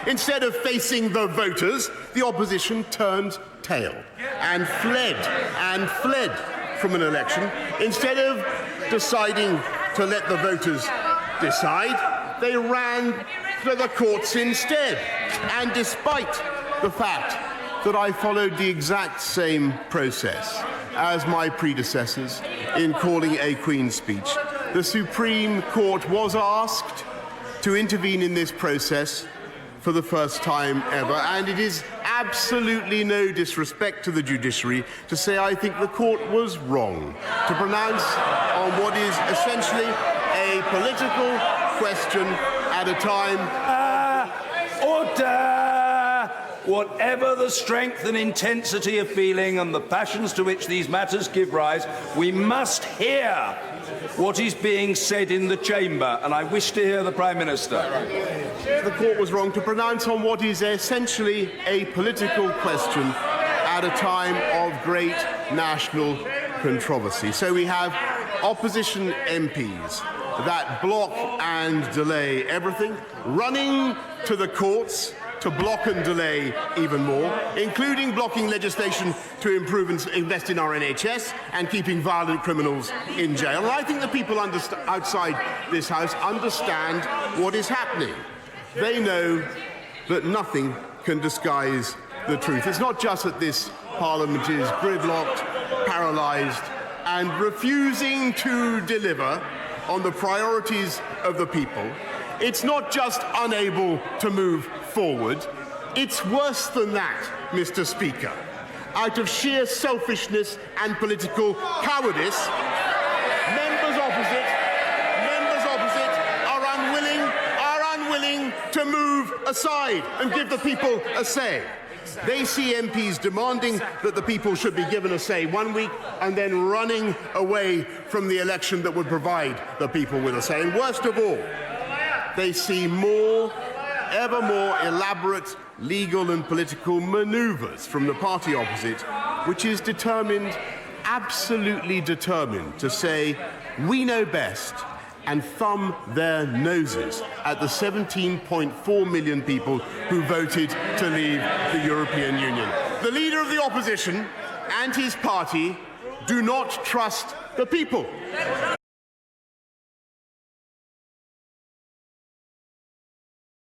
Instead of facing the voters, the opposition turned tail and fled from an election. Instead of deciding to let the voters decide, they ran to the courts instead. And despite the fact that I followed the exact same process as my predecessors in calling a Queen's speech, the Supreme Court was asked to intervene in this process for the first time ever, and it is absolutely no disrespect to the judiciary to say I think the court was wrong to pronounce on what is essentially a political question at a time. Order! Whatever the strength and intensity of feeling and the passions to which these matters give rise, we must hear what is being said in the chamber, and I wish to hear the Prime Minister. The court was wrong to pronounce on what is essentially a political question at a time of great national controversy. So we have opposition MPs that block and delay everything, running to the courts to block and delay even more, including blocking legislation to improve and invest in our NHS and keeping violent criminals in jail. And I think the people outside this House understand what is happening. They know that nothing can disguise the truth. It's not just that this Parliament is gridlocked, paralysed, and refusing to deliver on the priorities of the people. It's not just unable to move forward. It's worse than that, Mr. Speaker. Out of sheer selfishness and political cowardice, members opposite are unwilling to move aside and give the people a say. They see MPs demanding that the people should be given a say one week and then running away from the election that would provide the people with a say. And worst of all, they see ever more elaborate legal and political manoeuvres from the party opposite, which is absolutely determined to say, we know best, and thumb their noses at the 17.4 million people who voted to leave the European Union. The leader of the opposition and his party do not trust the people.